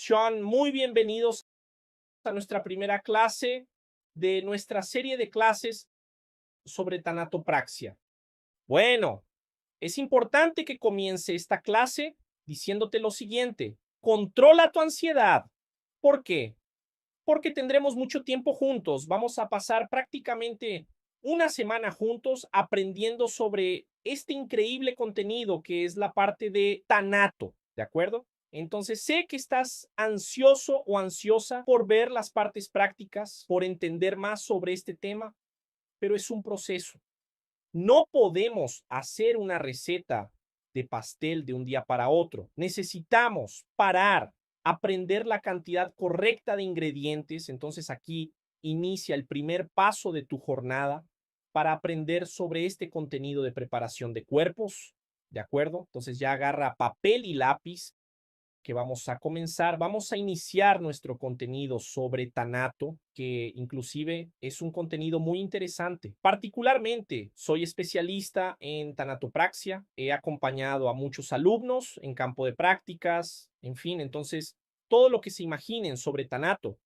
Sean muy bienvenidos a nuestra primera clase de nuestra serie de clases sobre tanatopraxia. Bueno, es importante que comience esta clase diciéndote lo siguiente: controla tu ansiedad. ¿Por qué? Porque tendremos mucho tiempo juntos. Vamos a pasar prácticamente una semana juntos aprendiendo sobre este increíble contenido que es la parte de tanato, ¿de acuerdo? Entonces sé que estás ansioso o ansiosa por ver las partes prácticas, por entender más sobre este tema, pero es un proceso. No podemos hacer una receta de pastel de un día para otro. Necesitamos parar, aprender la cantidad correcta de ingredientes. Entonces aquí inicia el primer paso de tu jornada para aprender sobre este contenido de preparación de cuerpos. ¿De acuerdo? Entonces ya agarra papel y lápiz que vamos a comenzar. Vamos a iniciar nuestro contenido sobre tanato, que inclusive es un contenido muy interesante. Particularmente, soy especialista en tanatopraxia. He acompañado a muchos alumnos en campo de prácticas, en fin, entonces, todo lo que se imaginen sobre tanato.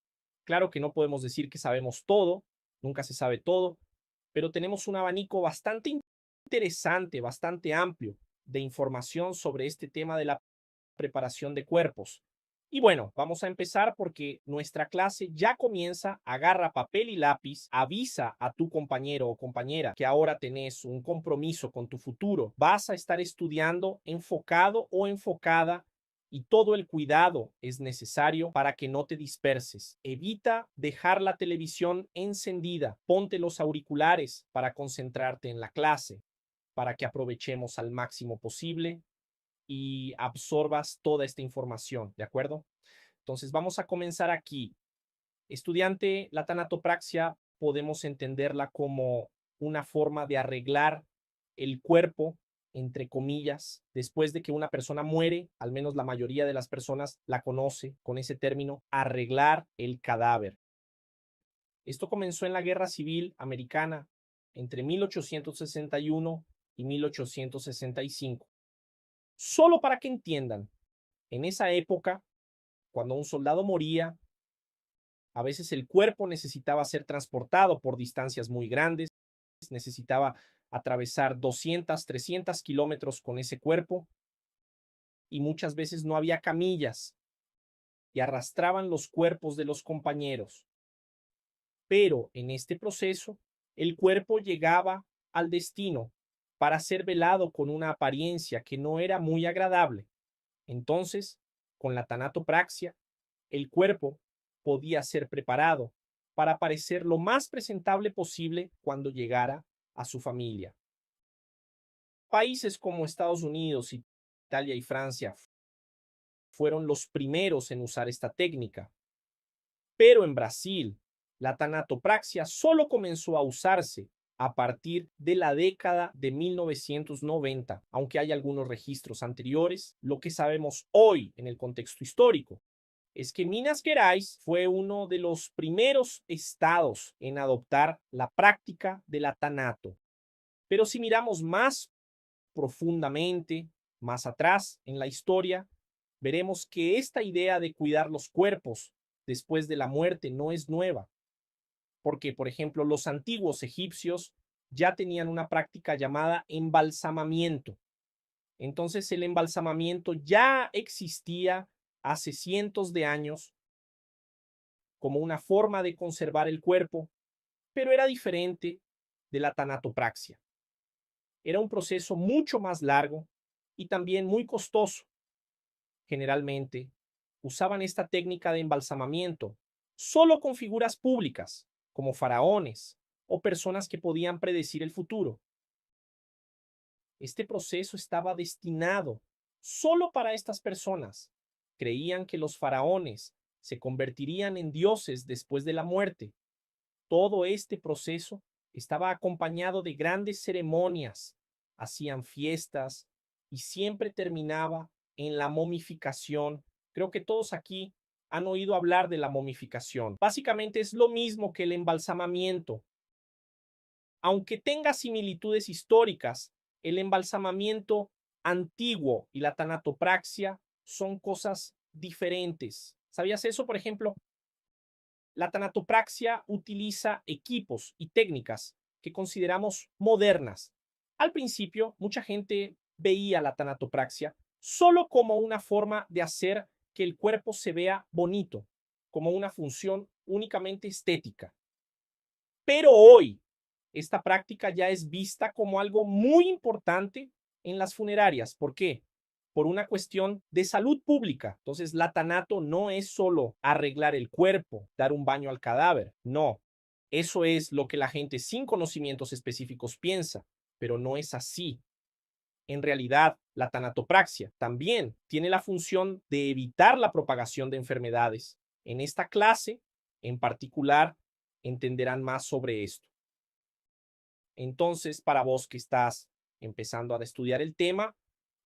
Claro que no podemos decir que sabemos todo, nunca se sabe todo, pero tenemos un abanico bastante interesante, bastante amplio de información sobre este tema de la preparación de cuerpos. Y bueno, vamos a empezar porque nuestra clase ya comienza. Agarra papel y lápiz, avisa a tu compañero o compañera que ahora tenés un compromiso con tu futuro. Vas a estar estudiando enfocado o enfocada y todo el cuidado es necesario para que no te disperses. Evita dejar la televisión encendida. Ponte los auriculares para concentrarte en la clase, para que aprovechemos al máximo posible y absorbas toda esta información, ¿de acuerdo? Entonces vamos a comenzar aquí. Estudiante, la tanatopraxia podemos entenderla como una forma de arreglar el cuerpo, entre comillas, después de que una persona muere. Al menos la mayoría de las personas la conoce con ese término: arreglar el cadáver. Esto comenzó en la Guerra Civil Americana entre 1861 y 1865. Solo para que entiendan, en esa época, cuando un soldado moría, a veces el cuerpo necesitaba ser transportado por distancias muy grandes, necesitaba atravesar 200, 300 kilómetros con ese cuerpo, y muchas veces no había camillas y arrastraban los cuerpos de los compañeros. Pero en este proceso, el cuerpo llegaba al destino para ser velado con una apariencia que no era muy agradable. Entonces, con la tanatopraxia, el cuerpo podía ser preparado para parecer lo más presentable posible cuando llegara a su familia. Países como Estados Unidos, Italia y Francia fueron los primeros en usar esta técnica, pero en Brasil, la tanatopraxia solo comenzó a usarse a partir de la década de 1990, aunque hay algunos registros anteriores. Lo que sabemos hoy en el contexto histórico es que Minas Gerais fue uno de los primeros estados en adoptar la práctica del tanato. Pero si miramos más profundamente, más atrás en la historia, veremos que esta idea de cuidar los cuerpos después de la muerte no es nueva, porque, por ejemplo, los antiguos egipcios ya tenían una práctica llamada embalsamamiento. Entonces, el embalsamamiento ya existía hace cientos de años como una forma de conservar el cuerpo, pero era diferente de la tanatopraxia. Era un proceso mucho más largo y también muy costoso. Generalmente, usaban esta técnica de embalsamamiento solo con figuras públicas, como faraones o personas que podían predecir el futuro. Este proceso estaba destinado solo para estas personas. Creían que los faraones se convertirían en dioses después de la muerte. Todo este proceso estaba acompañado de grandes ceremonias, hacían fiestas y siempre terminaba en la momificación. Creo que todos aquí han oído hablar de la momificación. Básicamente es lo mismo que el embalsamamiento. Aunque tenga similitudes históricas, el embalsamamiento antiguo y la tanatopraxia son cosas diferentes. ¿Sabías eso? Por ejemplo, la tanatopraxia utiliza equipos y técnicas que consideramos modernas. Al principio, mucha gente veía la tanatopraxia solo como una forma de hacer que el cuerpo se vea bonito, como una función únicamente estética. Pero hoy, esta práctica ya es vista como algo muy importante en las funerarias. ¿Por qué? Por una cuestión de salud pública. Entonces, la tanato no es solo arreglar el cuerpo, dar un baño al cadáver. No, eso es lo que la gente sin conocimientos específicos piensa, pero no es así. En realidad, la tanatopraxia también tiene la función de evitar la propagación de enfermedades. En esta clase, en particular, entenderán más sobre esto. Entonces, para vos que estás empezando a estudiar el tema,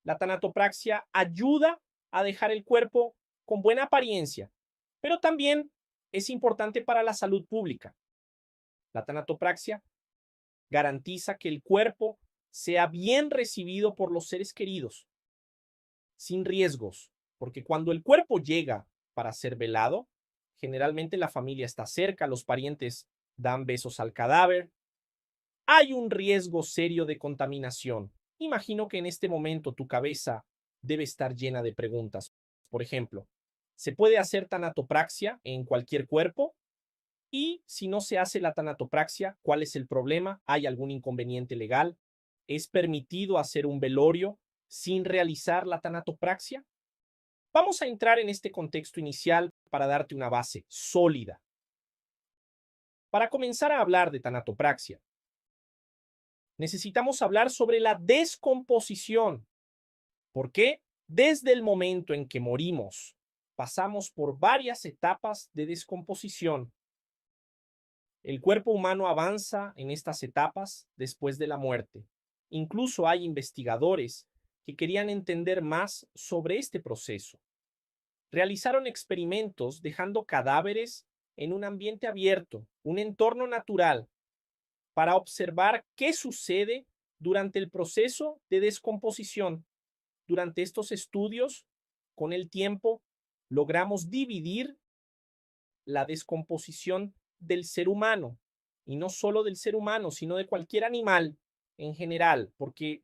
la tanatopraxia ayuda a dejar el cuerpo con buena apariencia, pero también es importante para la salud pública. La tanatopraxia garantiza que el cuerpo sea bien recibido por los seres queridos, sin riesgos, porque cuando el cuerpo llega para ser velado, generalmente la familia está cerca, los parientes dan besos al cadáver. Hay un riesgo serio de contaminación. Imagino que en este momento tu cabeza debe estar llena de preguntas. Por ejemplo, ¿se puede hacer tanatopraxia en cualquier cuerpo? Y si no se hace la tanatopraxia, ¿cuál es el problema? ¿Hay algún inconveniente legal? ¿Es permitido hacer un velorio sin realizar la tanatopraxia? Vamos a entrar en este contexto inicial para darte una base sólida. Para comenzar a hablar de tanatopraxia, necesitamos hablar sobre la descomposición. ¿Por qué? Desde el momento en que morimos, pasamos por varias etapas de descomposición. El cuerpo humano avanza en estas etapas después de la muerte. Incluso hay investigadores que querían entender más sobre este proceso. Realizaron experimentos dejando cadáveres en un ambiente abierto, un entorno natural, para observar qué sucede durante el proceso de descomposición. Durante estos estudios, con el tiempo, logramos dividir la descomposición del ser humano, y no solo del ser humano, sino de cualquier animal en general, porque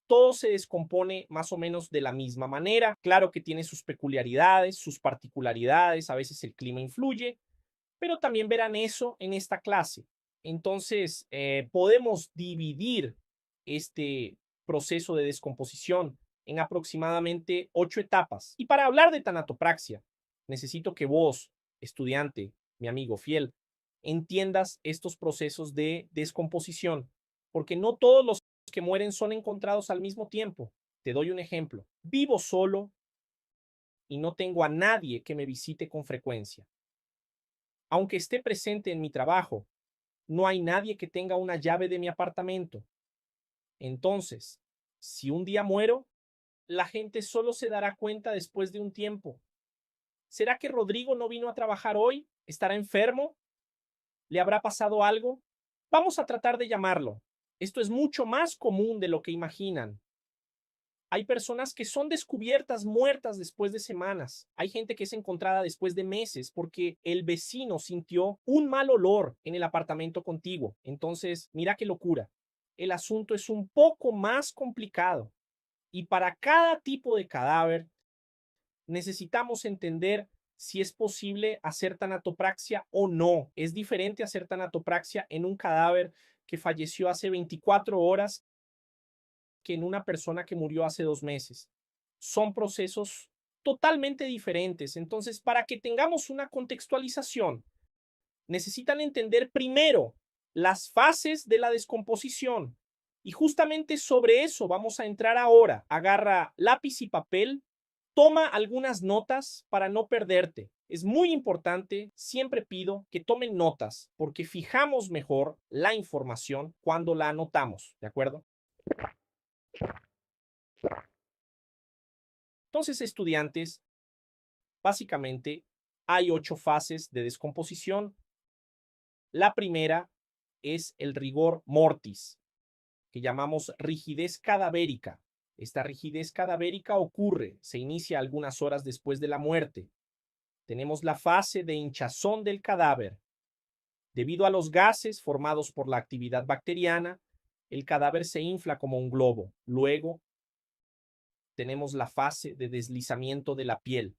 todo se descompone más o menos de la misma manera. Claro que tiene sus peculiaridades, sus particularidades, a veces el clima influye, pero también verán eso en esta clase. Entonces, podemos dividir este proceso de descomposición en aproximadamente 8 etapas. Y para hablar de tanatopraxia, necesito que vos, estudiante, mi amigo fiel, entiendas estos procesos de descomposición, porque no todos los que mueren son encontrados al mismo tiempo. Te doy un ejemplo. Vivo solo y no tengo a nadie que me visite con frecuencia. Aunque esté presente en mi trabajo, no hay nadie que tenga una llave de mi apartamento. Entonces, si un día muero, la gente solo se dará cuenta después de un tiempo. ¿Será que Rodrigo no vino a trabajar hoy? ¿Estará enfermo? ¿Le habrá pasado algo? Vamos a tratar de llamarlo. Esto es mucho más común de lo que imaginan. Hay personas que son descubiertas muertas después de semanas. Hay gente que es encontrada después de meses porque el vecino sintió un mal olor en el apartamento contiguo. Entonces, mira qué locura. El asunto es un poco más complicado. Y para cada tipo de cadáver, necesitamos entender si es posible hacer tanatopraxia o no. Es diferente hacer tanatopraxia en un cadáver que falleció hace 24 horas que en una persona que murió hace 2 meses. Son procesos totalmente diferentes. Entonces, para que tengamos una contextualización, necesitan entender primero las fases de la descomposición. Y justamente sobre eso vamos a entrar ahora. Agarra lápiz y papel, toma algunas notas para no perderte. Es muy importante, siempre pido que tomen notas porque fijamos mejor la información cuando la anotamos, ¿de acuerdo? Entonces, estudiantes, básicamente hay 8 fases de descomposición. La primera es el rigor mortis, que llamamos rigidez cadavérica. Esta rigidez cadavérica ocurre, se inicia algunas horas después de la muerte. Tenemos la fase de hinchazón del cadáver. Debido a los gases formados por la actividad bacteriana, el cadáver se infla como un globo. Luego, tenemos la fase de deslizamiento de la piel.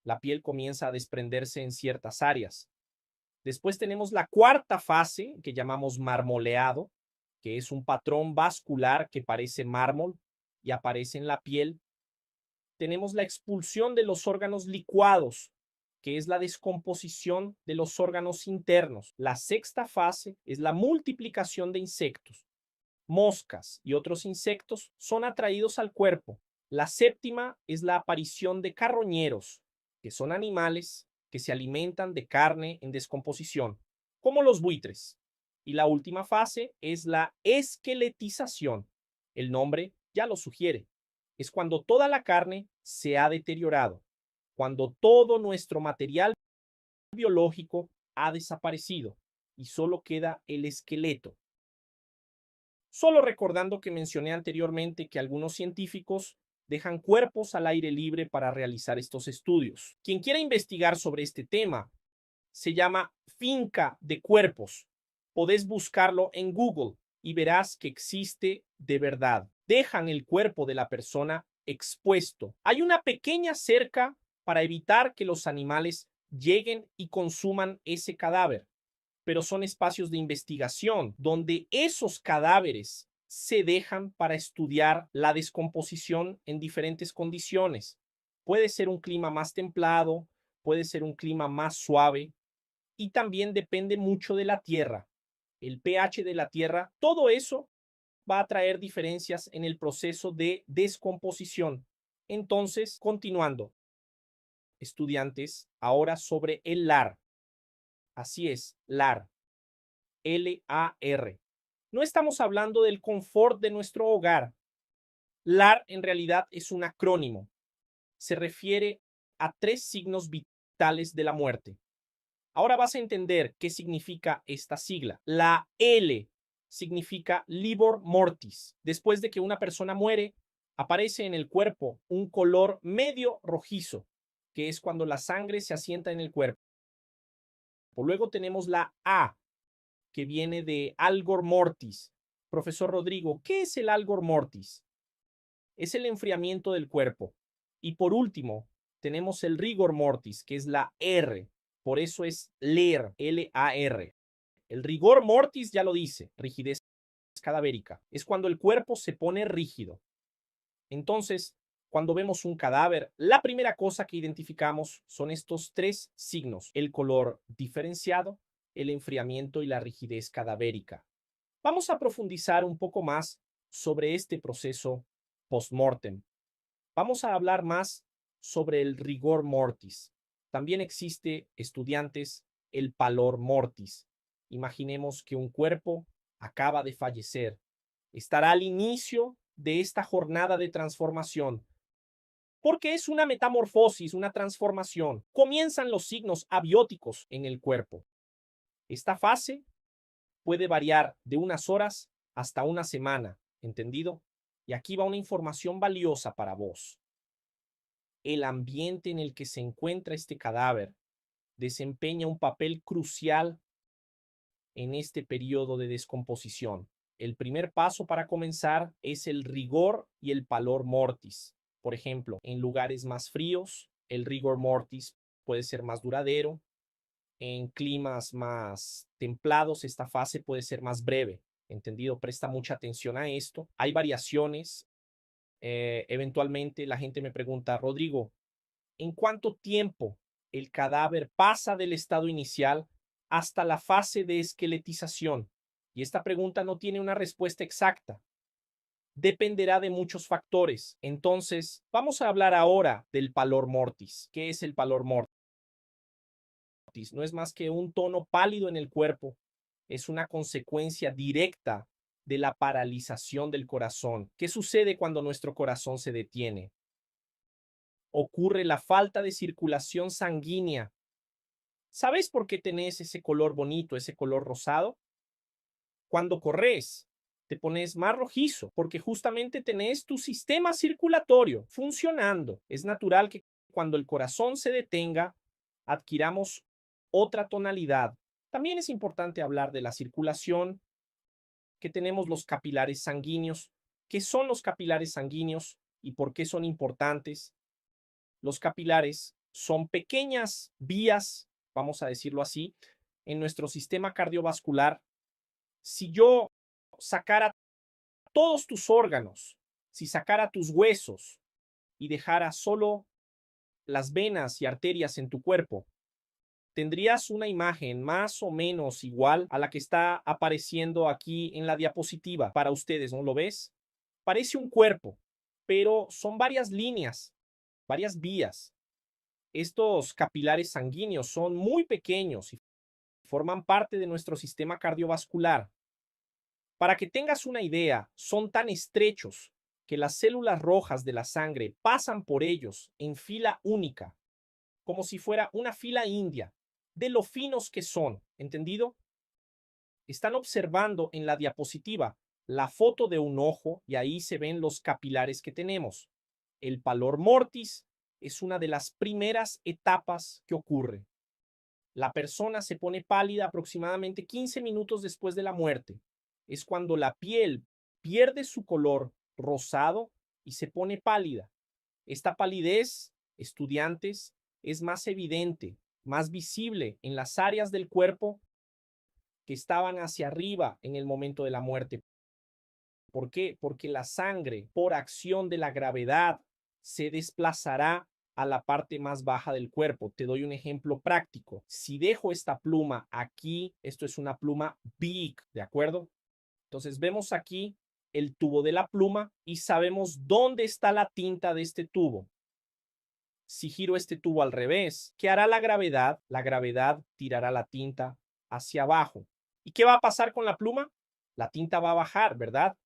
La piel comienza a desprenderse en ciertas áreas. Después tenemos la cuarta fase, que llamamos marmoleado, que es un patrón vascular que parece mármol y aparece en la piel. Tenemos la expulsión de los órganos licuados, que es la descomposición de los órganos internos. La sexta fase es la multiplicación de insectos. Moscas y otros insectos son atraídos al cuerpo. La séptima es la aparición de carroñeros, que son animales que se alimentan de carne en descomposición, como los buitres. Y la última fase es la esqueletización. El nombre ya lo sugiere. Es cuando toda la carne se ha deteriorado, cuando todo nuestro material biológico ha desaparecido y solo queda el esqueleto. Solo recordando que mencioné anteriormente que algunos científicos dejan cuerpos al aire libre para realizar estos estudios. Quien quiera investigar sobre este tema se llama finca de cuerpos. Podés buscarlo en Google y verás que existe de verdad. Dejan el cuerpo de la persona expuesto. Hay una pequeña cerca para evitar que los animales lleguen y consuman ese cadáver, pero son espacios de investigación donde esos cadáveres se dejan para estudiar la descomposición en diferentes condiciones. Puede ser un clima más templado, puede ser un clima más suave y también depende mucho de la tierra, el pH de la tierra, todo eso va a traer diferencias en el proceso de descomposición. Entonces, continuando, estudiantes, ahora sobre el LAR. Así es, LAR. LAR. No estamos hablando del confort de nuestro hogar. LAR en realidad es un acrónimo. Se refiere a 3 signos vitales de la muerte. Ahora vas a entender qué significa esta sigla. La L significa livor mortis. Después de que una persona muere, aparece en el cuerpo un color medio rojizo, que es cuando la sangre se asienta en el cuerpo. Luego tenemos la A, que viene de algor mortis. Profesor Rodrigo, ¿qué es el algor mortis? Es el enfriamiento del cuerpo. Y por último, tenemos el rigor mortis, que es la R. Por eso es LAR, L-A-R. El rigor mortis ya lo dice, rigidez cadavérica. Es cuando el cuerpo se pone rígido. Entonces, cuando vemos un cadáver, la primera cosa que identificamos son estos 3 signos: el color diferenciado, el enfriamiento y la rigidez cadavérica. Vamos a profundizar un poco más sobre este proceso post-mortem. Vamos a hablar más sobre el rigor mortis. También existe, estudiantes, el pallor mortis. Imaginemos que un cuerpo acaba de fallecer. Estará al inicio de esta jornada de transformación, porque es una metamorfosis, una transformación. Comienzan los signos abióticos en el cuerpo. Esta fase puede variar de unas horas hasta una semana, ¿entendido? Y aquí va una información valiosa para vos. El ambiente en el que se encuentra este cadáver desempeña un papel crucial en este periodo de descomposición. El primer paso para comenzar es el rigor y el pallor mortis. Por ejemplo, en lugares más fríos, el rigor mortis puede ser más duradero. En climas más templados, esta fase puede ser más breve. ¿Entendido? Presta mucha atención a esto. Hay variaciones. Eventualmente la gente me pregunta, Rodrigo, ¿en cuánto tiempo el cadáver pasa del estado inicial hasta la fase de esqueletización? Y esta pregunta no tiene una respuesta exacta. Dependerá de muchos factores. Entonces, vamos a hablar ahora del pallor mortis. ¿Qué es el pallor mortis? No es más que un tono pálido en el cuerpo. Es una consecuencia directa de la paralización del corazón. ¿Qué sucede cuando nuestro corazón se detiene? Ocurre la falta de circulación sanguínea. ¿Sabes por qué tenés ese color bonito, ese color rosado? Cuando corres, te pones más rojizo, porque justamente tenés tu sistema circulatorio funcionando. Es natural que cuando el corazón se detenga, adquiramos otra tonalidad. También es importante hablar de la circulación, que tenemos los capilares sanguíneos. ¿Qué son los capilares sanguíneos y por qué son importantes? Los capilares son pequeñas vías, vamos a decirlo así, en nuestro sistema cardiovascular. Si yo sacara todos tus órganos, si sacara tus huesos y dejara solo las venas y arterias en tu cuerpo, tendrías una imagen más o menos igual a la que está apareciendo aquí en la diapositiva para ustedes, ¿no lo ves? Parece un cuerpo, pero son varias líneas, varias vías. Estos capilares sanguíneos son muy pequeños y forman parte de nuestro sistema cardiovascular. Para que tengas una idea, son tan estrechos que las células rojas de la sangre pasan por ellos en fila única, como si fuera una fila india, de lo finos que son, ¿entendido? Están observando en la diapositiva la foto de un ojo y ahí se ven los capilares que tenemos. El pallor mortis es una de las primeras etapas que ocurre. La persona se pone pálida aproximadamente 15 minutos después de la muerte. Es cuando la piel pierde su color rosado y se pone pálida. Esta palidez, estudiantes, es más evidente, más visible en las áreas del cuerpo que estaban hacia arriba en el momento de la muerte. ¿Por qué? Porque la sangre, por acción de la gravedad, se desplazará a la parte más baja del cuerpo. Te doy un ejemplo práctico. Si dejo esta pluma aquí, esto es una pluma Bic, ¿de acuerdo? Entonces vemos aquí el tubo de la pluma y sabemos dónde está la tinta de este tubo. Si giro este tubo al revés, ¿qué hará la gravedad? La gravedad tirará la tinta hacia abajo. ¿Y qué va a pasar con la pluma? La tinta va a bajar, ¿verdad?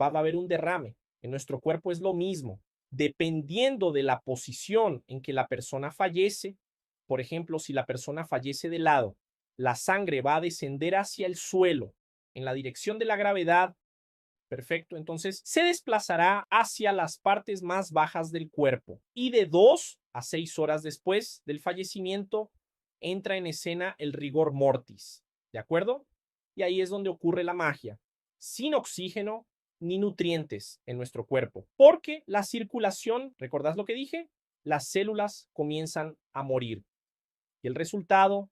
Va a haber un derrame. En nuestro cuerpo es lo mismo. Dependiendo de la posición en que la persona fallece, por ejemplo, si la persona fallece de lado, la sangre va a descender hacia el suelo en la dirección de la gravedad. Perfecto, entonces se desplazará hacia las partes más bajas del cuerpo y de 2 a 6 horas después del fallecimiento entra en escena el rigor mortis, ¿de acuerdo? Y ahí es donde ocurre la magia, sin oxígeno ni nutrientes en nuestro cuerpo, porque la circulación, ¿recordás lo que dije? Las células comienzan a morir y el resultado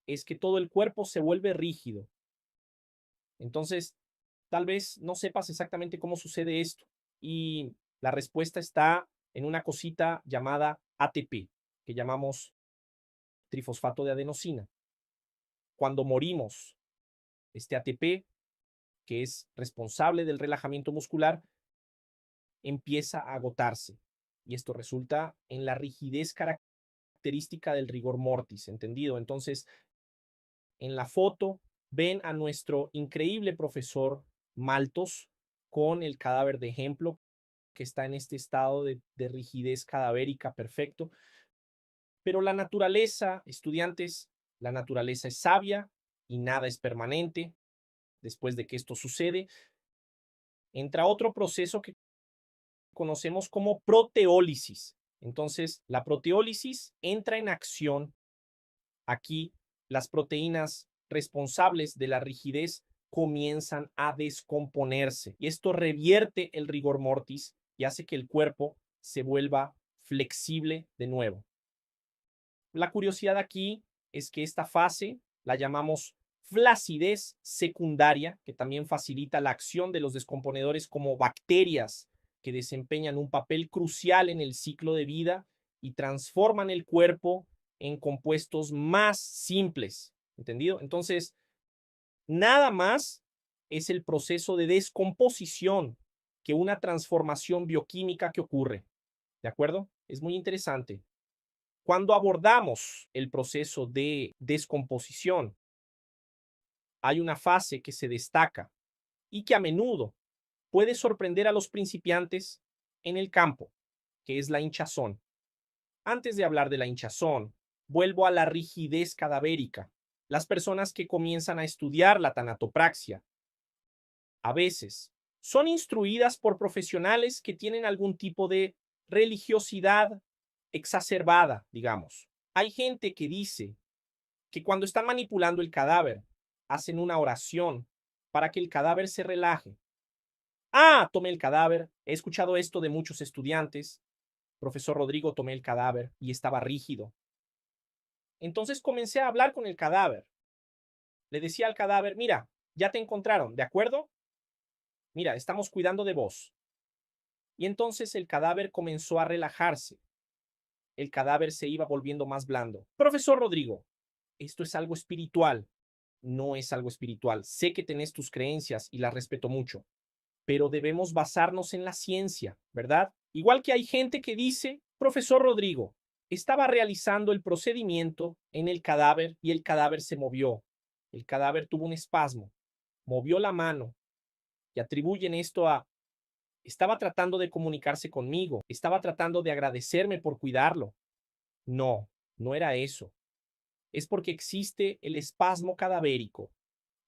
es que todo el cuerpo se vuelve rígido. Entonces, tal vez no sepas exactamente cómo sucede esto y la respuesta está en una cosita llamada ATP, que llamamos trifosfato de adenosina. Cuando morimos, este ATP, que es responsable del relajamiento muscular, empieza a agotarse y esto resulta en la rigidez característica del rigor mortis, ¿entendido? Entonces, en la foto ven a nuestro increíble profesor Malthus con el cadáver de ejemplo que está en este estado de rigidez cadavérica perfecto. Pero la naturaleza, estudiantes, la naturaleza es sabia y nada es permanente. Después de que esto sucede, entra otro proceso que conocemos como proteólisis. Entonces, la proteólisis entra en acción. Aquí, las proteínas responsables de la rigidez comienzan a descomponerse y esto revierte el rigor mortis y hace que el cuerpo se vuelva flexible de nuevo. La curiosidad aquí es que esta fase la llamamos flacidez secundaria, que también facilita la acción de los descomponedores como bacterias que desempeñan un papel crucial en el ciclo de vida y transforman el cuerpo en compuestos más simples, ¿entendido? Entonces, nada más es el proceso de descomposición que una transformación bioquímica que ocurre, ¿de acuerdo? Es muy interesante. Cuando abordamos el proceso de descomposición, hay una fase que se destaca y que a menudo puede sorprender a los principiantes en el campo, que es la hinchazón. Antes de hablar de la hinchazón, vuelvo a la rigidez cadavérica. Las personas que comienzan a estudiar la tanatopraxia a veces son instruidas por profesionales que tienen algún tipo de religiosidad exacerbada, digamos. Hay gente que dice que cuando están manipulando el cadáver, hacen una oración para que el cadáver se relaje. Tomé el cadáver. He escuchado esto de muchos estudiantes. Profesor Rodrigo, tomé el cadáver y estaba rígido. Entonces comencé a hablar con el cadáver. Le decía al cadáver, mira, ya te encontraron, ¿de acuerdo? Mira, estamos cuidando de vos. Y entonces el cadáver comenzó a relajarse. El cadáver se iba volviendo más blando. Profesor Rodrigo, esto es algo espiritual. No es algo espiritual. Sé que tenés tus creencias y las respeto mucho, pero debemos basarnos en la ciencia, ¿verdad? Igual que hay gente que dice, profesor Rodrigo, estaba realizando el procedimiento en el cadáver y el cadáver se movió. El cadáver tuvo un espasmo, movió la mano y atribuyen esto a, estaba tratando de comunicarse conmigo, estaba tratando de agradecerme por cuidarlo. No, no era eso. Es porque existe el espasmo cadavérico,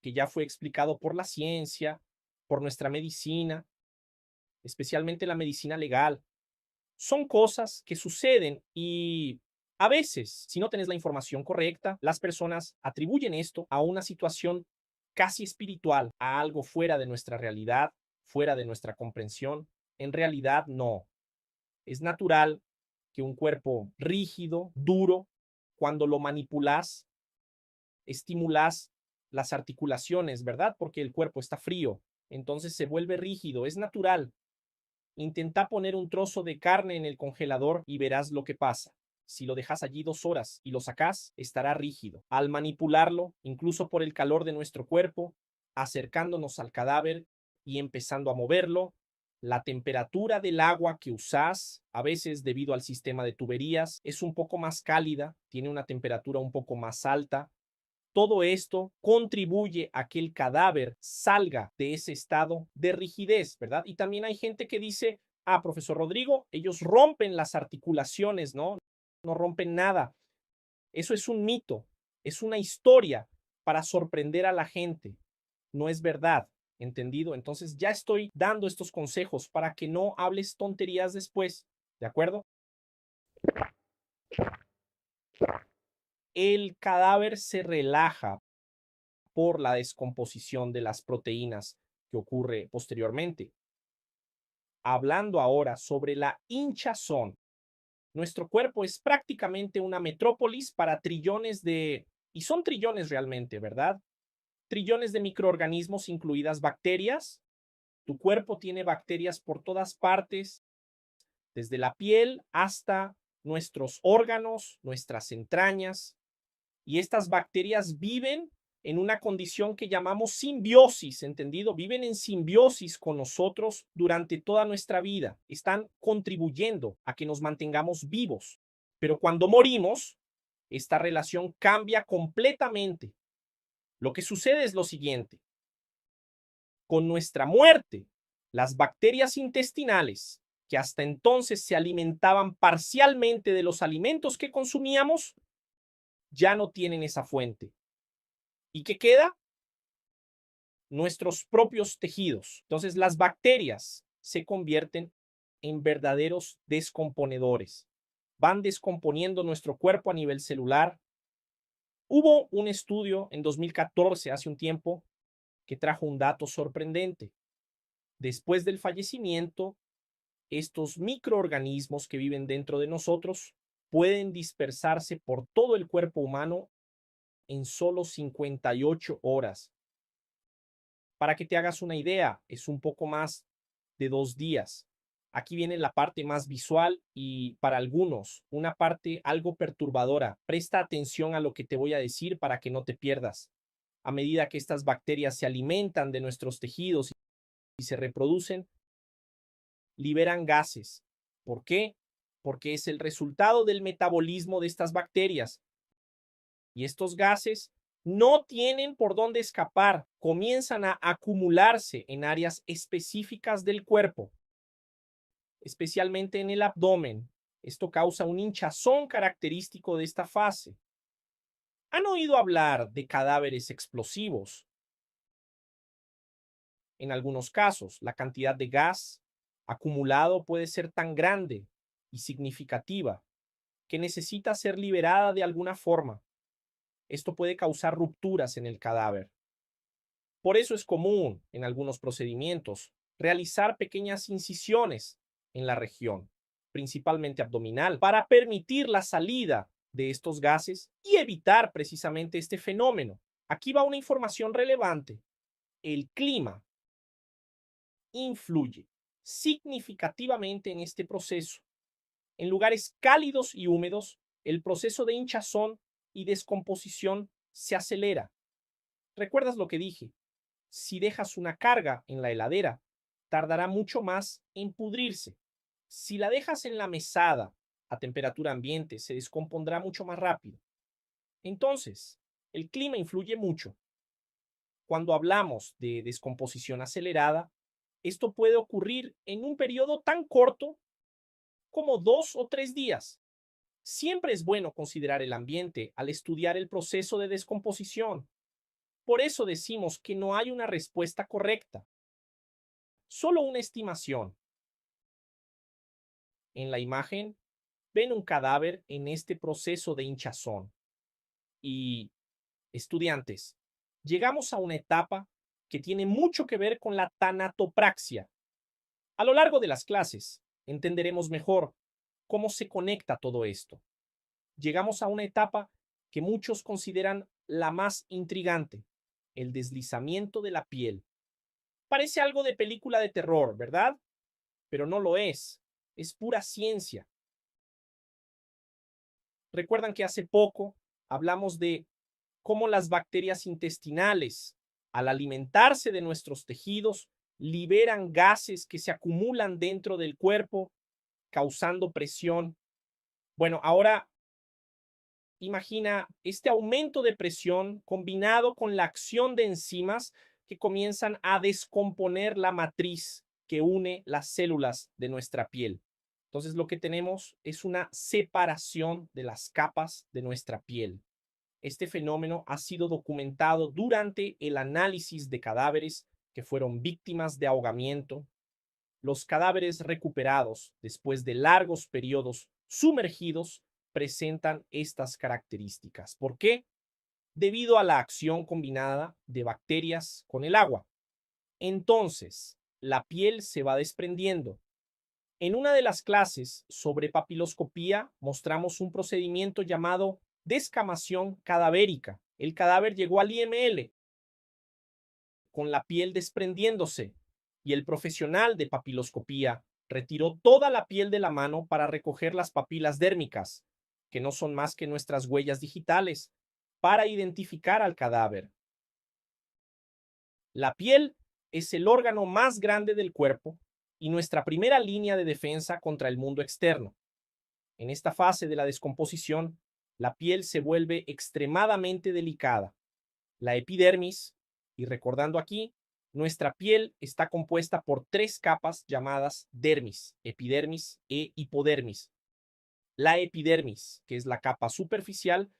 que ya fue explicado por la ciencia, por nuestra medicina, especialmente la medicina legal. Son cosas que suceden y a veces, si no tenés la información correcta, las personas atribuyen esto a una situación casi espiritual, a algo fuera de nuestra realidad, fuera de nuestra comprensión. En realidad, no. Es natural que un cuerpo rígido, duro, cuando lo manipulas, estimulas las articulaciones, ¿verdad? Porque el cuerpo está frío, entonces se vuelve rígido, es natural. Intenta poner un trozo de carne en el congelador y verás lo que pasa. Si lo dejas allí 2 horas y lo sacas, estará rígido. Al manipularlo, incluso por el calor de nuestro cuerpo, acercándonos al cadáver y empezando a moverlo, la temperatura del agua que usás, a veces debido al sistema de tuberías, es un poco más cálida, tiene una temperatura un poco más alta. Todo esto contribuye a que el cadáver salga de ese estado de rigidez, ¿verdad? Y también hay gente que dice, profesor Rodrigo, ellos rompen las articulaciones, ¿no? No rompen nada. Eso es un mito, es una historia para sorprender a la gente. No es verdad, ¿entendido? Entonces ya estoy dando estos consejos para que no hables tonterías después, ¿de acuerdo? El cadáver se relaja por la descomposición de las proteínas que ocurre posteriormente. Hablando ahora sobre la hinchazón, nuestro cuerpo es prácticamente una metrópolis para trillones y son trillones realmente, ¿verdad? Trillones de microorganismos, incluidas bacterias. Tu cuerpo tiene bacterias por todas partes, desde la piel hasta nuestros órganos, nuestras entrañas. Y estas bacterias viven en una condición que llamamos simbiosis, ¿entendido? Viven en simbiosis con nosotros durante toda nuestra vida. Están contribuyendo a que nos mantengamos vivos. Pero cuando morimos, esta relación cambia completamente. Lo que sucede es lo siguiente. Con nuestra muerte, las bacterias intestinales, que hasta entonces se alimentaban parcialmente de los alimentos que consumíamos, ya no tienen esa fuente. ¿Y qué queda? Nuestros propios tejidos. Entonces las bacterias se convierten en verdaderos descomponedores. Van descomponiendo nuestro cuerpo a nivel celular. Hubo un estudio en 2014, hace un tiempo, que trajo un dato sorprendente. Después del fallecimiento, estos microorganismos que viven dentro de nosotros pueden dispersarse por todo el cuerpo humano en solo 58 horas. Para que te hagas una idea, es un poco más de 2 días. Aquí viene la parte más visual y para algunos una parte algo perturbadora. Presta atención a lo que te voy a decir para que no te pierdas. A medida que estas bacterias se alimentan de nuestros tejidos y se reproducen, liberan gases. ¿Por qué? Porque es el resultado del metabolismo de estas bacterias. Y estos gases no tienen por dónde escapar, comienzan a acumularse en áreas específicas del cuerpo, especialmente en el abdomen. Esto causa un hinchazón característico de esta fase. ¿Han oído hablar de cadáveres explosivos? En algunos casos, la cantidad de gas acumulado puede ser tan grande y significativa que necesita ser liberada de alguna forma. Esto puede causar rupturas en el cadáver. Por eso es común, en algunos procedimientos, realizar pequeñas incisiones en la región, principalmente abdominal, para permitir la salida de estos gases y evitar precisamente este fenómeno. Aquí va una información relevante. El clima influye significativamente en este proceso. En lugares cálidos y húmedos, el proceso de hinchazón y descomposición se acelera. ¿Recuerdas lo que dije? Si dejas una carga en la heladera, tardará mucho más en pudrirse. Si la dejas en la mesada a temperatura ambiente, se descompondrá mucho más rápido. Entonces, el clima influye mucho. Cuando hablamos de descomposición acelerada, esto puede ocurrir en un periodo tan corto como 2 o 3 días. Siempre es bueno considerar el ambiente al estudiar el proceso de descomposición. Por eso decimos que no hay una respuesta correcta, solo una estimación. En la imagen, ven un cadáver en este proceso de hinchazón. Y, estudiantes, llegamos a una etapa que tiene mucho que ver con la tanatopraxia. A lo largo de las clases, entenderemos mejor cómo se conecta todo esto. Llegamos a una etapa que muchos consideran la más intrigante, el deslizamiento de la piel. Parece algo de película de terror, ¿verdad? Pero no lo es pura ciencia. Recuerdan que hace poco hablamos de cómo las bacterias intestinales, al alimentarse de nuestros tejidos, liberan gases que se acumulan dentro del cuerpo, causando presión. Bueno, ahora imagina este aumento de presión combinado con la acción de enzimas que comienzan a descomponer la matriz que une las células de nuestra piel. Entonces lo que tenemos es una separación de las capas de nuestra piel. Este fenómeno ha sido documentado durante el análisis de cadáveres que fueron víctimas de ahogamiento. Los cadáveres recuperados después de largos periodos sumergidos presentan estas características. ¿Por qué? Debido a la acción combinada de bacterias con el agua. Entonces, la piel se va desprendiendo. En una de las clases sobre papiloscopía mostramos un procedimiento llamado descamación cadavérica. El cadáver llegó al IML con la piel desprendiéndose y el profesional de papiloscopía retiró toda la piel de la mano para recoger las papilas dérmicas, que no son más que nuestras huellas digitales, para identificar al cadáver. La piel es el órgano más grande del cuerpo y nuestra primera línea de defensa contra el mundo externo. En esta fase de la descomposición, la piel se vuelve extremadamente delicada. La epidermis, y recordando aquí, nuestra piel está compuesta por 3 capas llamadas dermis, epidermis e hipodermis. La epidermis, que es la capa superficial,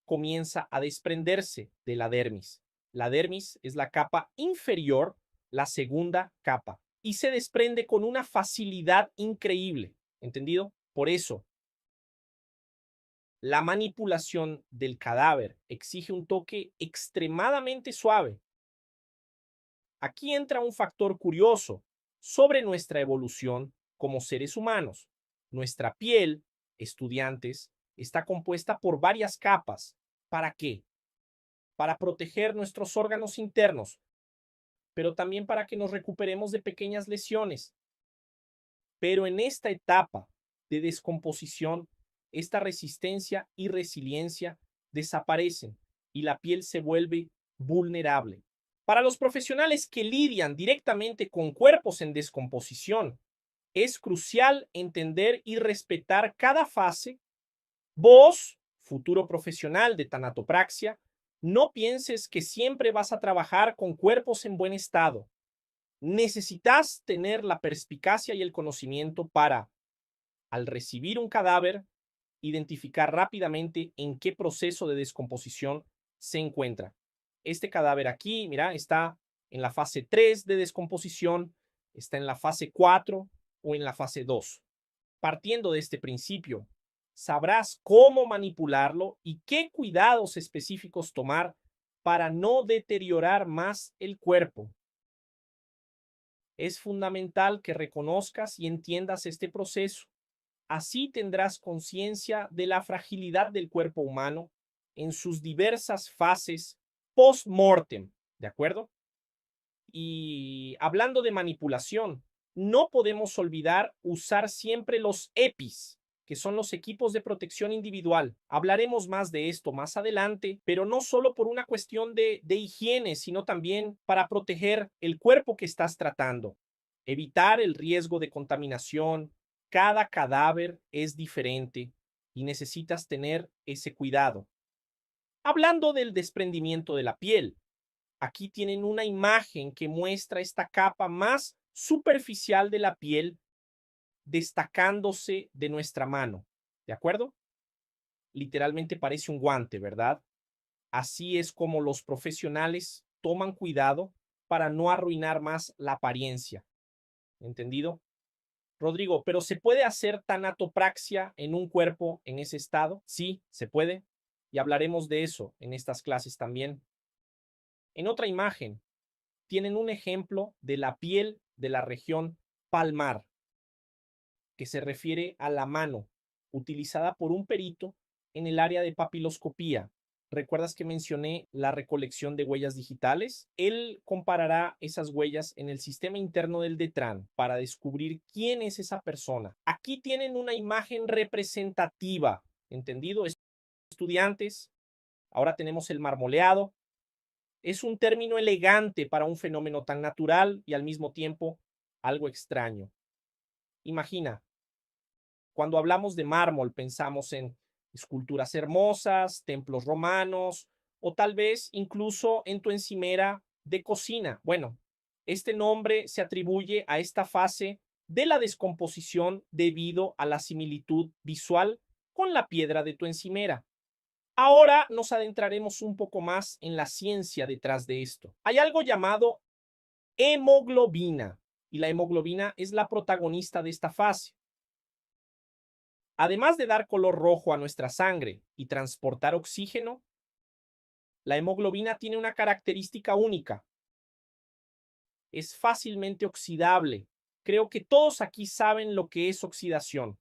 comienza a desprenderse de la dermis. La dermis es la capa inferior, la segunda capa, y se desprende con una facilidad increíble. ¿Entendido? Por eso, la manipulación del cadáver exige un toque extremadamente suave. Aquí entra un factor curioso sobre nuestra evolución como seres humanos. Nuestra piel, estudiantes, está compuesta por varias capas. ¿Para qué? Para proteger nuestros órganos internos, pero también para que nos recuperemos de pequeñas lesiones. Pero en esta etapa de descomposición, esta resistencia y resiliencia desaparecen y la piel se vuelve vulnerable. Para los profesionales que lidian directamente con cuerpos en descomposición, es crucial entender y respetar cada fase. Vos, futuro profesional de tanatopraxia, no pienses que siempre vas a trabajar con cuerpos en buen estado. Necesitas tener la perspicacia y el conocimiento para, al recibir un cadáver, identificar rápidamente en qué proceso de descomposición se encuentra. Este cadáver aquí, mira, está en la fase 3 de descomposición, está en la fase 4 o en la fase 2. Partiendo de este principio, sabrás cómo manipularlo y qué cuidados específicos tomar para no deteriorar más el cuerpo. Es fundamental que reconozcas y entiendas este proceso. Así tendrás conciencia de la fragilidad del cuerpo humano en sus diversas fases post-mortem, ¿de acuerdo? Y hablando de manipulación, no podemos olvidar usar siempre los EPIs, que son los equipos de protección individual. Hablaremos más de esto más adelante, pero no solo por una cuestión de higiene, sino también para proteger el cuerpo que estás tratando, evitar el riesgo de contaminación. Cada cadáver es diferente y necesitas tener ese cuidado. Hablando del desprendimiento de la piel, aquí tienen una imagen que muestra esta capa más superficial de la piel destacándose de nuestra mano. ¿De acuerdo? Literalmente parece un guante, ¿verdad? Así es como los profesionales toman cuidado para no arruinar más la apariencia. ¿Entendido? Rodrigo, ¿pero se puede hacer tanatopraxia en un cuerpo en ese estado? Sí, se puede. Y hablaremos de eso en estas clases también. En otra imagen, tienen un ejemplo de la piel de la región palmar, que se refiere a la mano, utilizada por un perito en el área de papiloscopía. ¿Recuerdas que mencioné la recolección de huellas digitales? Él comparará esas huellas en el sistema interno del DETRAN para descubrir quién es esa persona. Aquí tienen una imagen representativa, ¿entendido? Estudiantes, ahora tenemos el marmoleado. Es un término elegante para un fenómeno tan natural y al mismo tiempo algo extraño. Imagina, cuando hablamos de mármol pensamos en esculturas hermosas, templos romanos o tal vez incluso en tu encimera de cocina. Bueno, este nombre se atribuye a esta fase de la descomposición debido a la similitud visual con la piedra de tu encimera. Ahora nos adentraremos un poco más en la ciencia detrás de esto. Hay algo llamado hemoglobina y la hemoglobina es la protagonista de esta fase. Además de dar color rojo a nuestra sangre y transportar oxígeno, la hemoglobina tiene una característica única. Es fácilmente oxidable. Creo que todos aquí saben lo que es oxidación.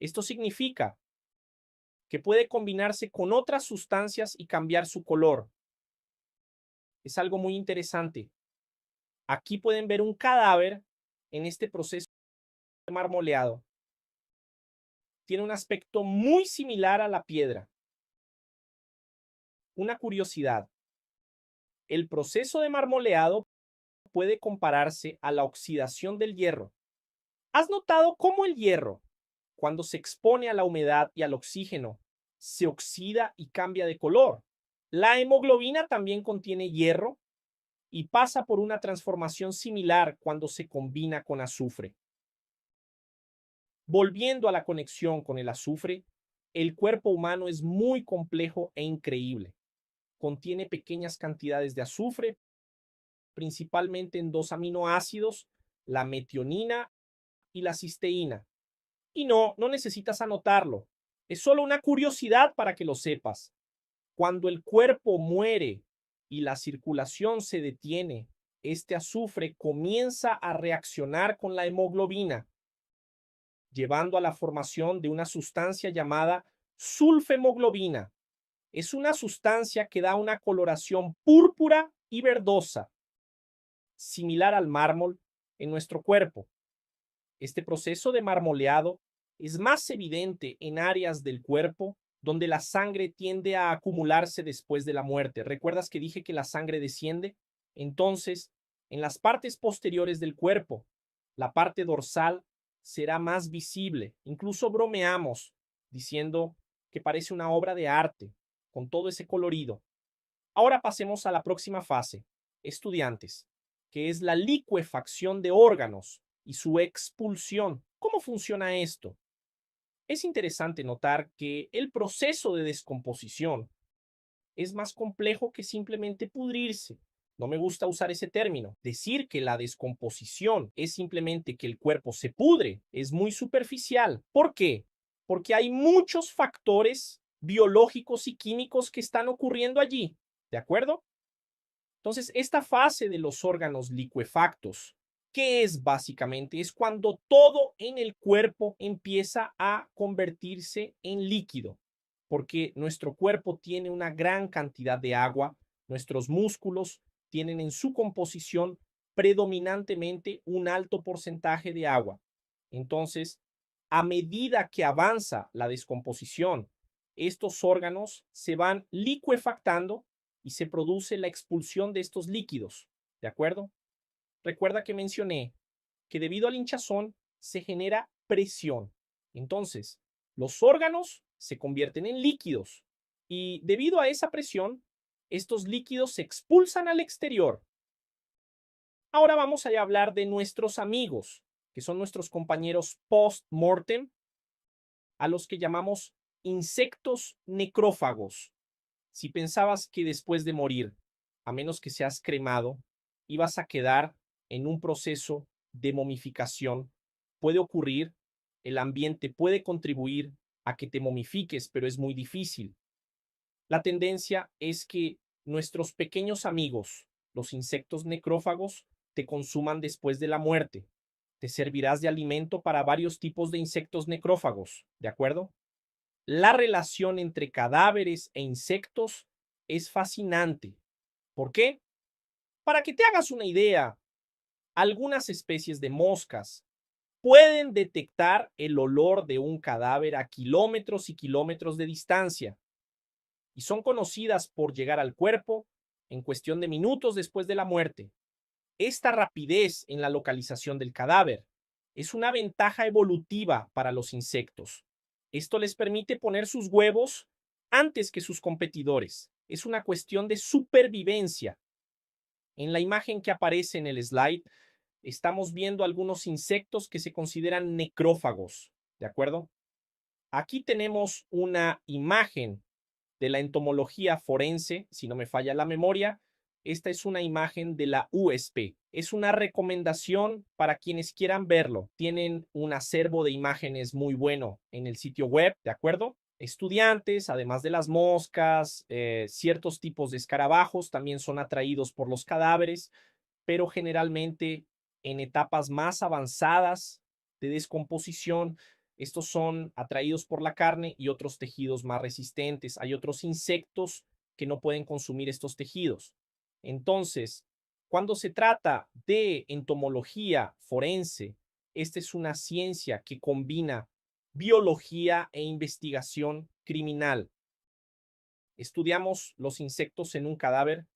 Esto significa que puede combinarse con otras sustancias y cambiar su color. Es algo muy interesante. Aquí pueden ver un cadáver en este proceso de marmoleado. Tiene un aspecto muy similar a la piedra. Una curiosidad. El proceso de marmoleado puede compararse a la oxidación del hierro. ¿Has notado cómo el hierro, cuando se expone a la humedad y al oxígeno, se oxida y cambia de color? La hemoglobina también contiene hierro y pasa por una transformación similar cuando se combina con azufre. Volviendo a la conexión con el azufre, el cuerpo humano es muy complejo e increíble. Contiene pequeñas cantidades de azufre, principalmente en dos aminoácidos, la metionina y la cisteína. Y no necesitas anotarlo. Es solo una curiosidad para que lo sepas. Cuando el cuerpo muere y la circulación se detiene, este azufre comienza a reaccionar con la hemoglobina, llevando a la formación de una sustancia llamada sulfhemoglobina. Es una sustancia que da una coloración púrpura y verdosa, similar al mármol en nuestro cuerpo. Este proceso de marmoleado es más evidente en áreas del cuerpo donde la sangre tiende a acumularse después de la muerte. ¿Recuerdas que dije que la sangre desciende? Entonces, en las partes posteriores del cuerpo, la parte dorsal será más visible. Incluso bromeamos diciendo que parece una obra de arte con todo ese colorido. Ahora pasemos a la próxima fase, estudiantes, que es la licuefacción de órganos y su expulsión. ¿Cómo funciona esto? Es interesante notar que el proceso de descomposición es más complejo que simplemente pudrirse. No me gusta usar ese término. Decir que la descomposición es simplemente que el cuerpo se pudre es muy superficial. ¿Por qué? porque hay muchos factores biológicos y químicos que están ocurriendo allí, ¿de acuerdo? Entonces, esta fase de los órganos licuefactos, ¿qué es básicamente? Es cuando todo en el cuerpo empieza a convertirse en líquido, porque nuestro cuerpo tiene una gran cantidad de agua, nuestros músculos tienen en su composición predominantemente un alto porcentaje de agua. Entonces, a medida que avanza la descomposición, estos órganos se van licuefactando y se produce la expulsión de estos líquidos, ¿de acuerdo? Recuerda que mencioné que debido al hinchazón se genera presión. Entonces, los órganos se convierten en líquidos y debido a esa presión, estos líquidos se expulsan al exterior. Ahora vamos a hablar de nuestros amigos, que son nuestros compañeros post-mortem, a los que llamamos insectos necrófagos. Si pensabas que después de morir, a menos que seas cremado, ibas a quedar en un proceso de momificación, puede ocurrir, el ambiente puede contribuir a que te momifiques, pero es muy difícil. La tendencia es que nuestros pequeños amigos, los insectos necrófagos, te consuman después de la muerte. Te servirás de alimento para varios tipos de insectos necrófagos, ¿de acuerdo? La relación entre cadáveres e insectos es fascinante. ¿Por qué? Para que te hagas una idea, algunas especies de moscas pueden detectar el olor de un cadáver a kilómetros y kilómetros de distancia y son conocidas por llegar al cuerpo en cuestión de minutos después de la muerte. Esta rapidez en la localización del cadáver es una ventaja evolutiva para los insectos. Esto les permite poner sus huevos antes que sus competidores. Es una cuestión de supervivencia. En la imagen que aparece en el slide, estamos viendo algunos insectos que se consideran necrófagos, ¿de acuerdo? Aquí tenemos una imagen de la entomología forense, si no me falla la memoria. Esta es una imagen de la USP. Es una recomendación para quienes quieran verlo. Tienen un acervo de imágenes muy bueno en el sitio web, ¿de acuerdo? Estudiantes, además de las moscas, ciertos tipos de escarabajos también son atraídos por los cadáveres, pero generalmente en etapas más avanzadas de descomposición, estos son atraídos por la carne y otros tejidos más resistentes. Hay otros insectos que no pueden consumir estos tejidos. Entonces, cuando se trata de entomología forense, esta es una ciencia que combina biología e investigación criminal. Estudiamos los insectos en un cadáver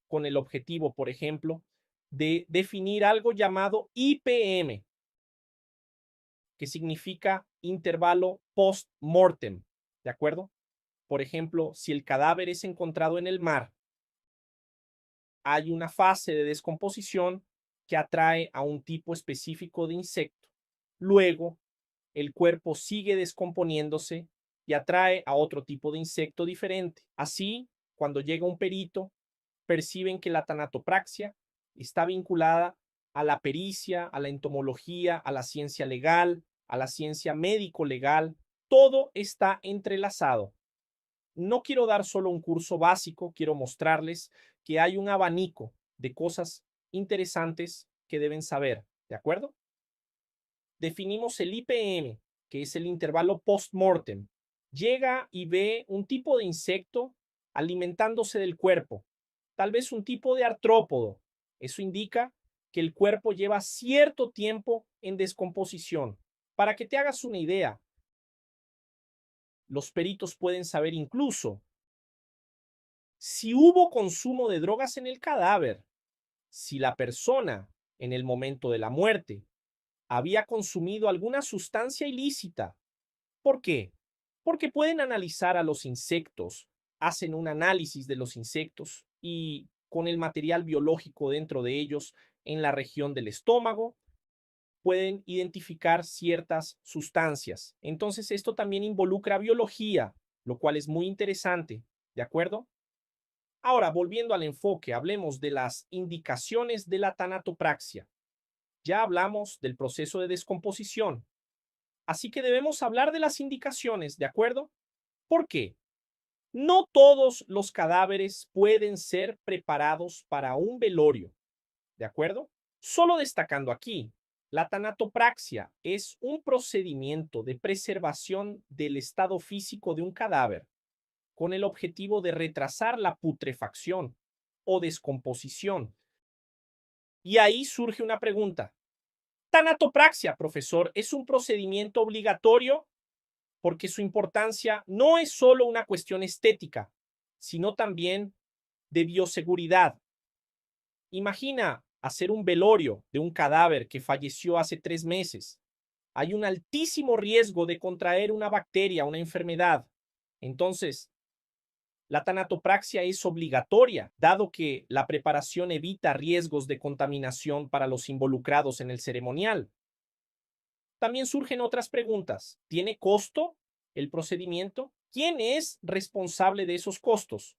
con el objetivo, por ejemplo, de definir algo llamado IPM, que significa intervalo post-mortem, ¿de acuerdo? Por ejemplo, si el cadáver es encontrado en el mar, hay una fase de descomposición que atrae a un tipo específico de insecto. Luego, el cuerpo sigue descomponiéndose y atrae a otro tipo de insecto diferente. Así, cuando llega un perito, perciben que la tanatopraxia está vinculada a la pericia, a la entomología, a la ciencia legal, a la ciencia médico-legal. Todo está entrelazado. No quiero dar solo un curso básico, quiero mostrarles que hay un abanico de cosas interesantes que deben saber, ¿de acuerdo? Definimos el IPM, que es el intervalo post-mortem. Llega y ve un tipo de insecto alimentándose del cuerpo, tal vez un tipo de artrópodo. Eso indica que el cuerpo lleva cierto tiempo en descomposición. Para que te hagas una idea, los peritos pueden saber incluso si hubo consumo de drogas en el cadáver, si la persona en el momento de la muerte había consumido alguna sustancia ilícita. ¿Por qué? Porque pueden analizar a los insectos, hacen un análisis de los insectos y con el material biológico dentro de ellos en la región del estómago, pueden identificar ciertas sustancias. Entonces, esto también involucra biología, lo cual es muy interesante, ¿de acuerdo? Ahora, volviendo al enfoque, hablemos de las indicaciones de la tanatopraxia. Ya hablamos del proceso de descomposición. Así que debemos hablar de las indicaciones, ¿de acuerdo? ¿Por qué? No todos los cadáveres pueden ser preparados para un velorio, ¿de acuerdo? Solo destacando aquí, la tanatopraxia es un procedimiento de preservación del estado físico de un cadáver con el objetivo de retrasar la putrefacción o descomposición. Y ahí surge una pregunta. Tanatopraxia, profesor, ¿es un procedimiento obligatorio? Porque su importancia no es solo una cuestión estética, sino también de bioseguridad. Imagina hacer un velorio de un cadáver que falleció hace 3 meses. Hay un altísimo riesgo de contraer una bacteria, una enfermedad. Entonces, la tanatopraxia es obligatoria, dado que la preparación evita riesgos de contaminación para los involucrados en el ceremonial. También surgen otras preguntas. ¿Tiene costo el procedimiento? ¿Quién es responsable de esos costos?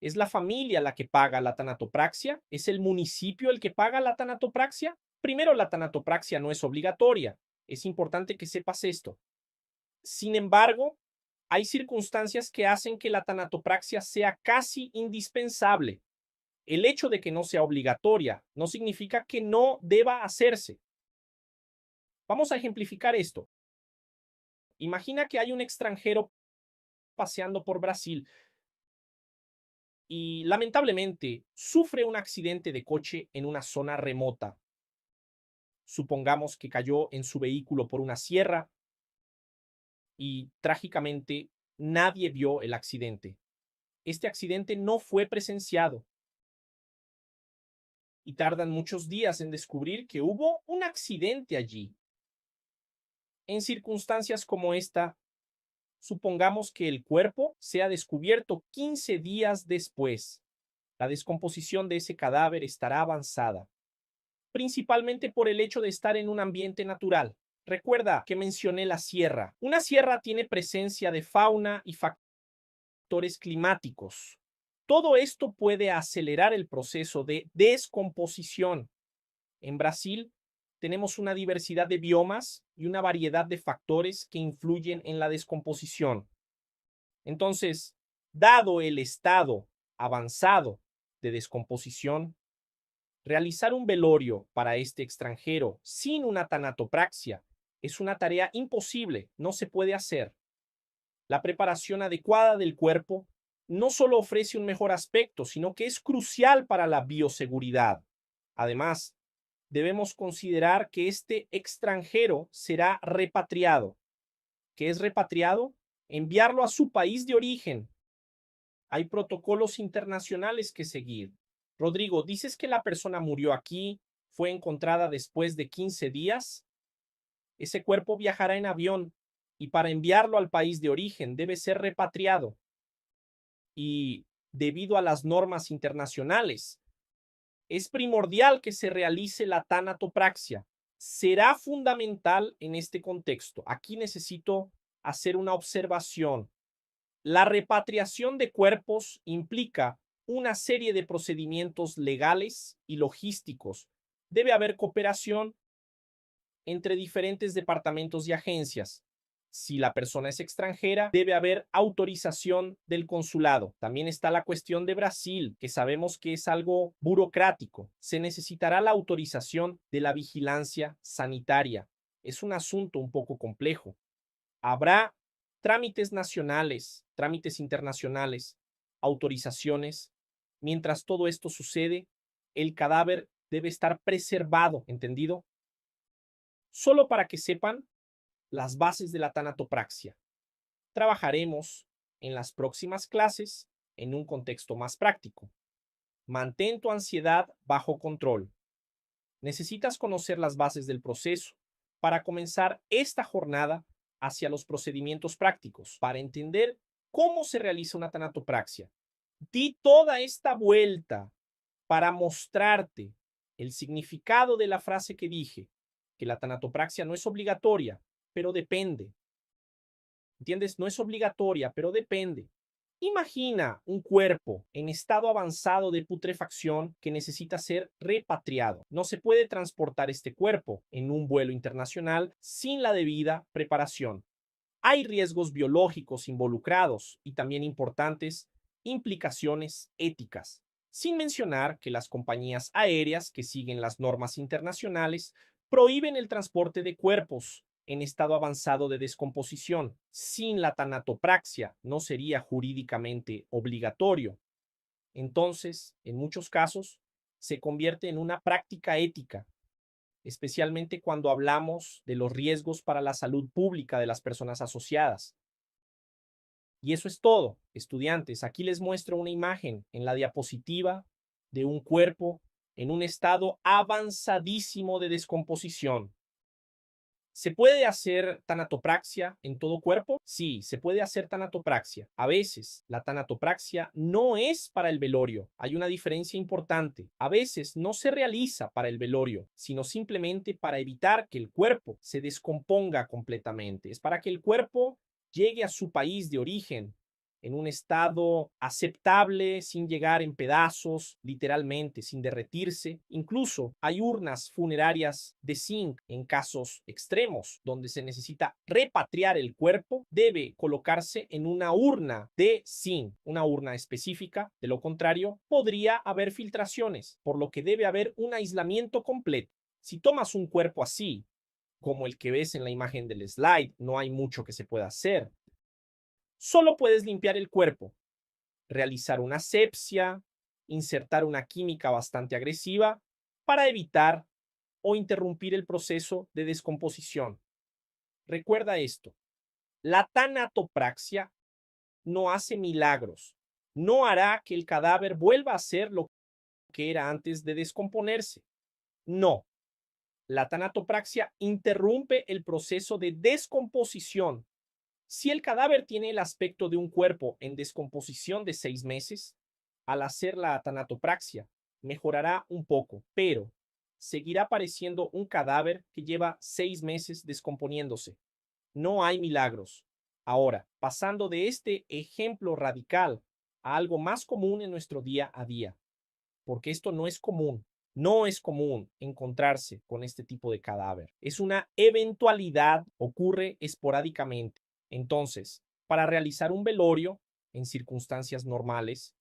¿Es la familia la que paga la tanatopraxia? ¿Es el municipio el que paga la tanatopraxia? Primero, la tanatopraxia no es obligatoria. Es importante que sepas esto. Sin embargo, hay circunstancias que hacen que la tanatopraxia sea casi indispensable. El hecho de que no sea obligatoria no significa que no deba hacerse. Vamos a ejemplificar esto. Imagina que hay un extranjero paseando por Brasil y lamentablemente sufre un accidente de coche en una zona remota. Supongamos que cayó en su vehículo por una sierra y trágicamente nadie vio el accidente. Este accidente no fue presenciado y tardan muchos días en descubrir que hubo un accidente allí. En circunstancias como esta, supongamos que el cuerpo sea descubierto 15 días después. La descomposición de ese cadáver estará avanzada, principalmente por el hecho de estar en un ambiente natural. Recuerda que mencioné la sierra. Una sierra tiene presencia de fauna y factores climáticos. Todo esto puede acelerar el proceso de descomposición. En Brasil tenemos una diversidad de biomas y una variedad de factores que influyen en la descomposición. Entonces, dado el estado avanzado de descomposición, realizar un velorio para este extranjero sin una tanatopraxia es una tarea imposible, no se puede hacer. La preparación adecuada del cuerpo no solo ofrece un mejor aspecto, sino que es crucial para la bioseguridad. Además, debemos considerar que este extranjero será repatriado. ¿Qué es repatriado? Enviarlo a su país de origen. Hay protocolos internacionales que seguir. Rodrigo, ¿dices que la persona murió aquí, fue encontrada después de 15 días? Ese cuerpo viajará en avión y para enviarlo al país de origen debe ser repatriado. Y debido a las normas internacionales, es primordial que se realice la tanatopraxia. Será fundamental en este contexto. Aquí necesito hacer una observación. La repatriación de cuerpos implica una serie de procedimientos legales y logísticos. Debe haber cooperación entre diferentes departamentos y agencias. Si la persona es extranjera, debe haber autorización del consulado. También está la cuestión de Brasil, que sabemos que es algo burocrático. Se necesitará la autorización de la vigilancia sanitaria. Es un asunto un poco complejo. Habrá trámites nacionales, trámites internacionales, autorizaciones. Mientras todo esto sucede, el cadáver debe estar preservado, ¿entendido? Solo para que sepan las bases de la tanatopraxia. Trabajaremos en las próximas clases en un contexto más práctico. Mantén tu ansiedad bajo control. Necesitas conocer las bases del proceso para comenzar esta jornada hacia los procedimientos prácticos, para entender cómo se realiza una tanatopraxia. Di toda esta vuelta para mostrarte el significado de la frase que dije, que la tanatopraxia no es obligatoria, pero depende. ¿Entiendes? No es obligatoria, pero depende. Imagina un cuerpo en estado avanzado de putrefacción que necesita ser repatriado. No se puede transportar este cuerpo en un vuelo internacional sin la debida preparación. Hay riesgos biológicos involucrados y también importantes implicaciones éticas, sin mencionar que las compañías aéreas que siguen las normas internacionales prohíben el transporte de cuerpos en estado avanzado de descomposición. Sin la tanatopraxia no sería jurídicamente obligatorio. Entonces, en muchos casos, se convierte en una práctica ética, especialmente cuando hablamos de los riesgos para la salud pública de las personas asociadas. Y eso es todo, estudiantes. Aquí les muestro una imagen en la diapositiva de un cuerpo en un estado avanzadísimo de descomposición. ¿Se puede hacer tanatopraxia en todo cuerpo? Sí, se puede hacer tanatopraxia. A veces la tanatopraxia no es para el velorio. Hay una diferencia importante. A veces no se realiza para el velorio, sino simplemente para evitar que el cuerpo se descomponga completamente. Es para que el cuerpo llegue a su país de origen en un estado aceptable, sin llegar en pedazos, literalmente, sin derretirse. Incluso hay urnas funerarias de zinc en casos extremos, donde se necesita repatriar el cuerpo, debe colocarse en una urna de zinc, una urna específica. De lo contrario, podría haber filtraciones, por lo que debe haber un aislamiento completo. Si tomas un cuerpo así, como el que ves en la imagen del slide, no hay mucho que se pueda hacer. Solo puedes limpiar el cuerpo, realizar una asepsia, insertar una química bastante agresiva para evitar o interrumpir el proceso de descomposición. Recuerda esto, la tanatopraxia no hace milagros, no hará que el cadáver vuelva a ser lo que era antes de descomponerse. No, la tanatopraxia interrumpe el proceso de descomposición. Si el cadáver tiene el aspecto de un cuerpo en descomposición de 6 meses, al hacer la tanatopraxia mejorará un poco, pero seguirá pareciendo un cadáver que lleva 6 meses descomponiéndose. No hay milagros. Ahora, pasando de este ejemplo radical a algo más común en nuestro día a día, porque esto no es común. No es común encontrarse con este tipo de cadáver. Es una eventualidad, ocurre esporádicamente. Entonces, para realizar un velorio en circunstancias normales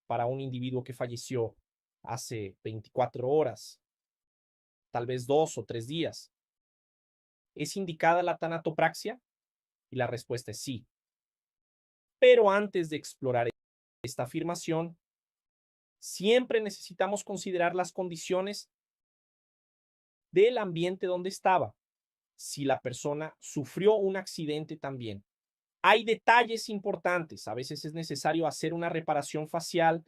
para un individuo que falleció hace 24 horas, tal vez 2 o 3 días, ¿es indicada la tanatopraxia? Y la respuesta es sí. Pero antes de explorar esta afirmación, siempre necesitamos considerar las condiciones del ambiente donde estaba. Si la persona sufrió un accidente también. Hay detalles importantes. A veces es necesario hacer una reparación facial.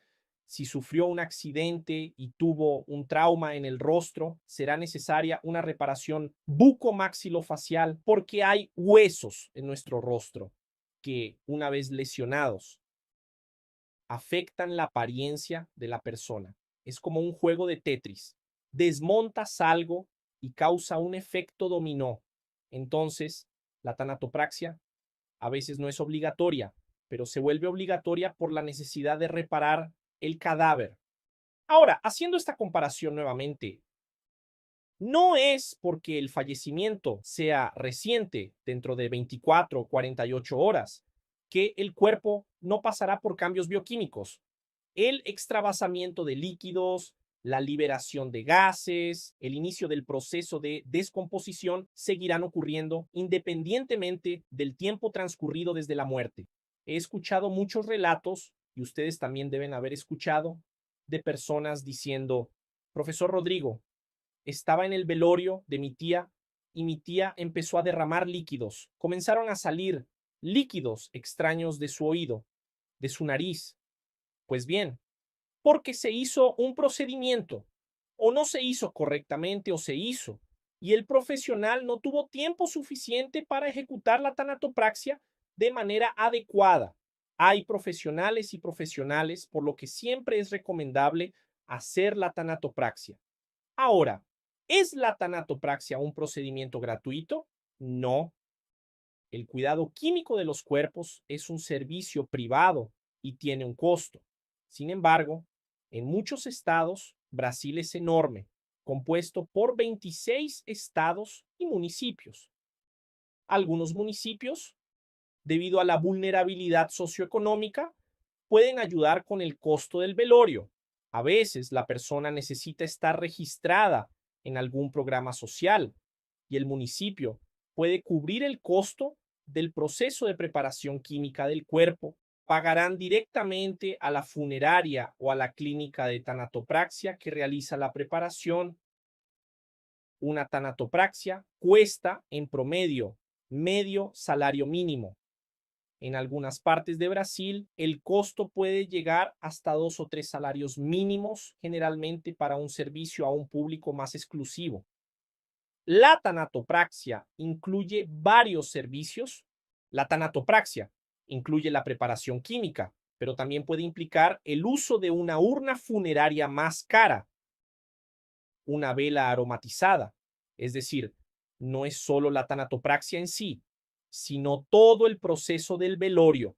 Si sufrió un accidente y tuvo un trauma en el rostro, será necesaria una reparación bucomaxilofacial porque hay huesos en nuestro rostro que, una vez lesionados, afectan la apariencia de la persona. Es como un juego de Tetris. Desmontas algo y causa un efecto dominó. Entonces, la tanatopraxia a veces no es obligatoria, pero se vuelve obligatoria por la necesidad de reparar el cadáver. Ahora, haciendo esta comparación nuevamente, no es porque el fallecimiento sea reciente, dentro de 24 o 48 horas, que el cuerpo no pasará por cambios bioquímicos. El extravasamiento de líquidos, la liberación de gases, el inicio del proceso de descomposición seguirán ocurriendo independientemente del tiempo transcurrido desde la muerte. He escuchado muchos relatos, y ustedes también deben haber escuchado, de personas diciendo, profesor Rodrigo, estaba en el velorio de mi tía y mi tía empezó a derramar líquidos. Comenzaron a salir líquidos extraños de su oído, de su nariz. Pues bien, porque se hizo un procedimiento, o no se hizo correctamente, o se hizo, y el profesional no tuvo tiempo suficiente para ejecutar la tanatopraxia de manera adecuada. Hay profesionales y profesionales, por lo que siempre es recomendable hacer la tanatopraxia. Ahora, ¿es la tanatopraxia un procedimiento gratuito? No. El cuidado químico de los cuerpos es un servicio privado y tiene un costo. Sin embargo, en muchos estados, Brasil es enorme, compuesto por 26 estados y municipios. Algunos municipios, debido a la vulnerabilidad socioeconómica, pueden ayudar con el costo del velorio. A veces la persona necesita estar registrada en algún programa social y el municipio puede cubrir el costo del proceso de preparación química del cuerpo. Pagarán directamente a la funeraria o a la clínica de tanatopraxia que realiza la preparación. Una tanatopraxia cuesta en promedio medio salario mínimo. En algunas partes de Brasil, el costo puede llegar hasta 2 o 3 salarios mínimos, generalmente para un servicio a un público más exclusivo. La tanatopraxia incluye varios servicios. La tanatopraxia incluye la preparación química, pero también puede implicar el uso de una urna funeraria más cara, una vela aromatizada. Es decir, no es solo la tanatopraxia en sí, sino todo el proceso del velorio.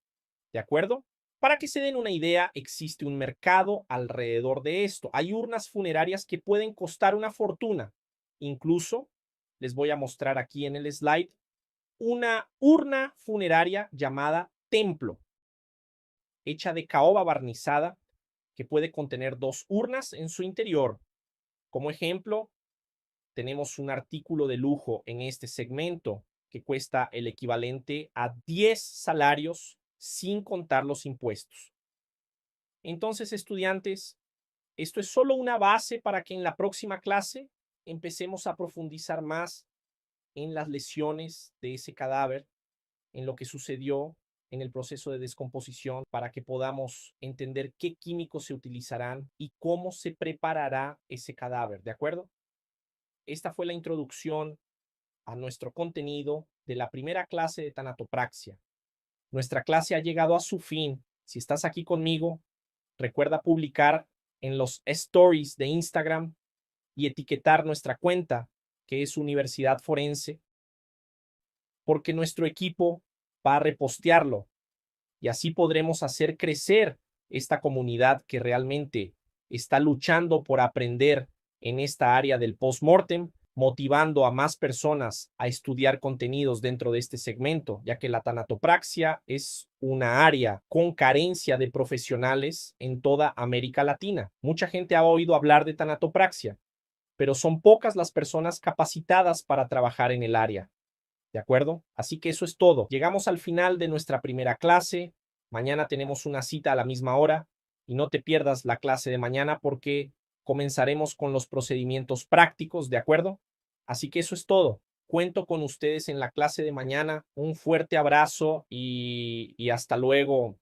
¿De acuerdo? Para que se den una idea, existe un mercado alrededor de esto. Hay urnas funerarias que pueden costar una fortuna. Incluso, les voy a mostrar aquí en el slide, una urna funeraria llamada templo, hecha de caoba barnizada, que puede contener 2 urnas en su interior. Como ejemplo, tenemos un artículo de lujo en este segmento que cuesta el equivalente a 10 salarios sin contar los impuestos. Entonces, estudiantes, esto es solo una base para que en la próxima clase empecemos a profundizar más en las lesiones de ese cadáver, en lo que sucedió en el proceso de descomposición, para que podamos entender qué químicos se utilizarán y cómo se preparará ese cadáver, ¿de acuerdo? Esta fue la introducción a nuestro contenido de la primera clase de tanatopraxia. Nuestra clase ha llegado a su fin. Si estás aquí conmigo, recuerda publicar en los stories de Instagram y etiquetar nuestra cuenta, que es Universidad Forense, porque nuestro equipo va a repostearlo y así podremos hacer crecer esta comunidad que realmente está luchando por aprender en esta área del post-mortem, motivando a más personas a estudiar contenidos dentro de este segmento, ya que la tanatopraxia es una área con carencia de profesionales en toda América Latina. Mucha gente ha oído hablar de tanatopraxia, pero son pocas las personas capacitadas para trabajar en el área. ¿De acuerdo? Así que eso es todo. Llegamos al final de nuestra primera clase. Mañana tenemos una cita a la misma hora y no te pierdas la clase de mañana porque comenzaremos con los procedimientos prácticos, ¿de acuerdo? Así que eso es todo. Cuento con ustedes en la clase de mañana. Un fuerte abrazo y hasta luego.